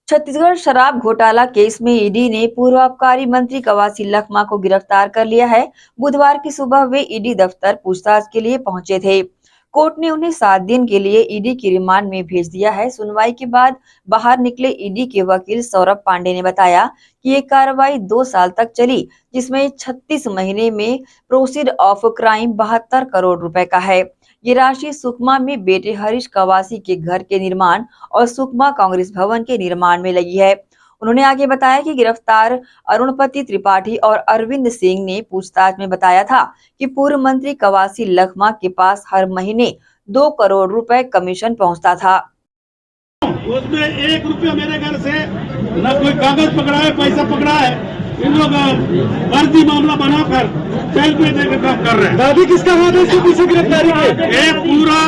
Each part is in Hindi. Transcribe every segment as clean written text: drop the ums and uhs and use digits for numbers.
छत्तीसगढ़ शराब घोटाला केस में ईडी ने पूर्व आबकारी मंत्री कवासी लखमा को गिरफ्तार कर लिया है। बुधवार की सुबह वे ईडी दफ्तर पूछताछ के लिए पहुंचे थे। कोर्ट ने उन्हें 7 दिन के लिए ईडी की रिमांड में भेज दिया है। सुनवाई के बाद बाहर निकले ईडी के वकील सौरभ पांडे ने बताया कि ये कार्रवाई 2 साल तक चली, जिसमें 36 महीने में प्रोसीड ऑफ क्राइम 72 करोड़ रुपए का है। ये राशि सुकमा में बेटे हरीश कवासी के घर के निर्माण और सुकमा कांग्रेस भवन के निर्माण में लगी है। उन्होंने आगे बताया कि गिरफ्तार अरुणपति त्रिपाठी और अरविंद सिंह ने पूछताछ में बताया था कि पूर्व मंत्री कवासी लखमा के पास हर महीने 2 करोड़ रुपए कमीशन पहुंचता था। उसमें 1 रुपया मेरे घर से न कोई कागज पकड़ा है, पैसा पकड़ा है। इन लोग फर्जी मामला बनाकर जेल में देकर काम कर रहे हैं। दादी किसका हाथ है इसके पीछे गिरफ्तारी के? ये पूरा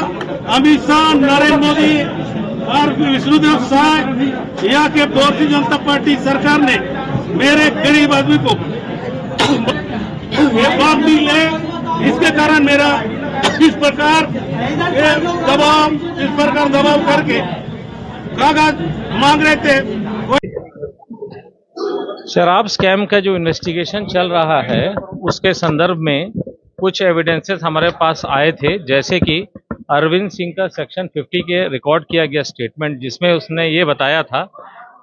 अमित शाह, नरेंद्र मोदी और विष्णुदेव साय यहाँ के भारतीय जनता पार्टी सरकार ने मेरे गरीब आदमी को ये बात मिल है। इसके कारण मेरा इस प्रकार दबाव करके कागज मांग रहे थे। शराब स्कैम का जो इन्वेस्टिगेशन चल रहा है उसके संदर्भ में कुछ एविडेंसेस हमारे पास आए थे, जैसे कि अरविंद सिंह का सेक्शन 50 के रिकॉर्ड किया गया स्टेटमेंट, जिसमें उसने ये बताया था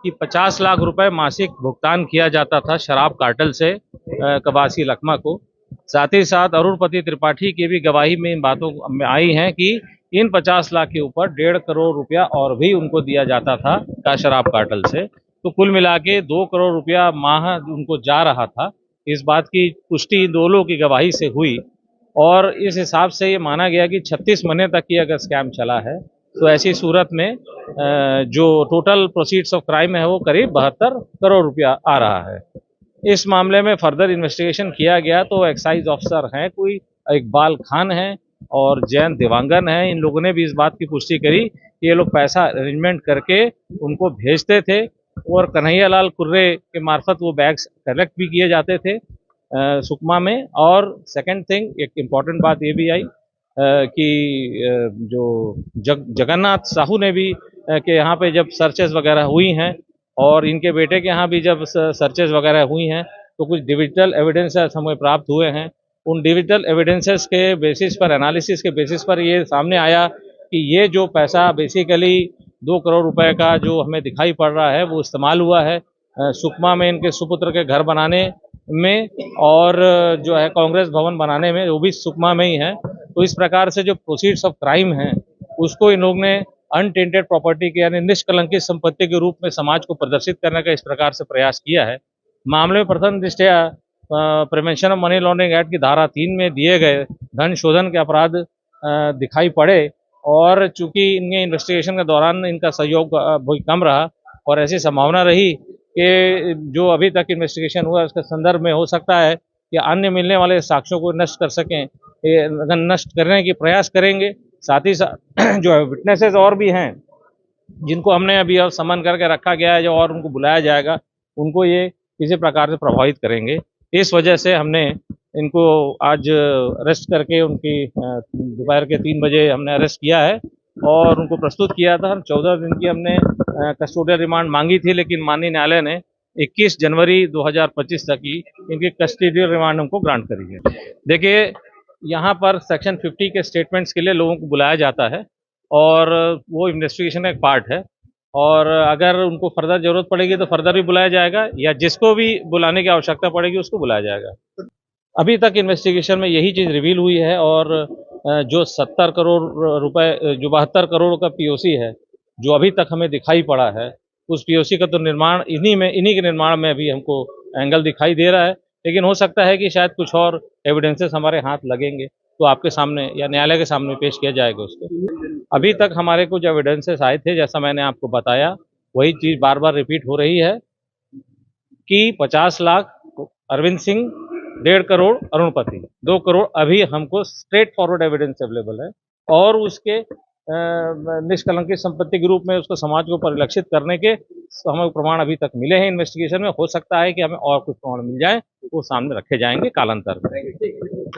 कि 50 लाख रुपए मासिक भुगतान किया जाता था शराब कार्टेल से कवासी लखमा को। साथ ही साथ अरुणपति त्रिपाठी की भी गवाही में इन बातों में आई हैं कि इन 50 लाख के ऊपर 1.5 करोड़ रुपया और भी उनको दिया जाता था का शराब कार्टेल से। तो कुल मिला के 2 करोड़ रुपया माह उनको जा रहा था। इस बात की पुष्टि इन दोनों की गवाही से हुई और इस हिसाब से ये माना गया कि 36 महीने तक ये अगर स्कैम चला है तो ऐसी सूरत में जो टोटल प्रोसीड्स ऑफ क्राइम है वो करीब 72 करोड़ रुपया आ रहा है। इस मामले में फर्दर इन्वेस्टिगेशन किया गया तो एक्साइज ऑफिसर हैं कोई इकबाल खान है और जैन देवांगन है। इन लोगों ने भी इस बात की पुष्टि करी कि ये लोग पैसा अरेंजमेंट करके उनको भेजते थे और कन्हैया लाल कुर्रे के मार्फत वो बैग्स कलेक्ट भी किए जाते थे सुकमा में। और सेकंड थिंग, एक इम्पॉर्टेंट बात ये भी आई कि जो जगन्नाथ साहू ने भी के यहाँ पे जब सर्चेस वगैरह हुई हैं और इनके बेटे के यहाँ भी जब सर्चेस वगैरह हुई हैं तो कुछ डिजिटल एविडेंसेस हमें प्राप्त हुए हैं। उन डिजिटल एविडेंसेस के बेसिस पर, एनालिसिस के बेसिस पर ये सामने आया कि ये जो पैसा बेसिकली 2 करोड़ रुपए का जो हमें दिखाई पड़ रहा है वो इस्तेमाल हुआ है सुकमा में इनके सुपुत्र के घर बनाने में और जो है कांग्रेस भवन बनाने में, वो भी सुकमा में ही है। तो इस प्रकार से जो प्रोसीड्स ऑफ क्राइम हैं उसको इन लोग ने अनटेंटेड प्रॉपर्टी के यानी निष्कलंकित संपत्ति के रूप में समाज को प्रदर्शित करने का इस प्रकार से प्रयास किया है। मामले में प्रथम दृष्टया prevention of money laundering act की धारा 3 में दिए गए धन शोधन के अपराध दिखाई पड़े और चूंकि इनके इन्वेस्टिगेशन के दौरान इनका सहयोग बहुत कम रहा और ऐसी संभावना रही कि जो अभी तक इन्वेस्टिगेशन हुआ उसके संदर्भ में हो सकता है कि अन्य मिलने वाले साक्ष्यों को नष्ट कर सकें, नष्ट करने की प्रयास करेंगे। साथ ही साथ जो विटनेसेस और भी हैं जिनको हमने अभी अब समन करके रखा गया है, जो और उनको बुलाया जाएगा, उनको ये किसी प्रकार से प्रभावित करेंगे। इस वजह से हमने इनको आज अरेस्ट करके उनकी दोपहर के 3 बजे हमने अरेस्ट किया है और उनको प्रस्तुत किया था। 14 दिन की हमने कस्टोडियल रिमांड मांगी थी, लेकिन माननीय न्यायालय ने 21 जनवरी 2025 तक की इनकी कस्टोडियल रिमांड हमको ग्रांट करी है। देखिए, यहाँ पर सेक्शन 50 के स्टेटमेंट्स के लिए लोगों को बुलाया जाता है और वो इन्वेस्टिगेशन का एक पार्ट है और अगर उनको फर्दर जरूरत पड़ेगी तो फर्दर भी बुलाया जाएगा या जिसको भी बुलाने की आवश्यकता पड़ेगी उसको बुलाया जाएगा। अभी तक इन्वेस्टिगेशन में यही चीज़ रिवील हुई है और जो 70 करोड़ रुपए, जो 72 करोड़ का पीओसी है जो अभी तक हमें दिखाई पड़ा है, उस पीओसी का तो निर्माण इन्हीं के निर्माण में अभी हमको एंगल दिखाई दे रहा है। लेकिन हो सकता है कि शायद कुछ और एविडेंसेस हमारे हाथ लगेंगे तो आपके सामने या न्यायालय के सामने पेश किया जाएगा उसको। अभी तक हमारे कुछ एविडेंसेस आए थे, जैसा मैंने आपको बताया, वही चीज़ बार बार रिपीट हो रही है कि 50 लाख अरविंद सिंह, 1.5 करोड़ अरुणपति, 2 करोड़ अभी हमको स्ट्रेट फॉरवर्ड एविडेंस अवेलेबल है और उसके निष्कलंकित संपत्ति के रूप में उसको समाज को परिलक्षित करने के हमें प्रमाण अभी तक मिले हैं इन्वेस्टिगेशन में। हो सकता है कि हमें और कुछ प्रमाण मिल जाए, वो सामने रखे जाएंगे कालांतर में।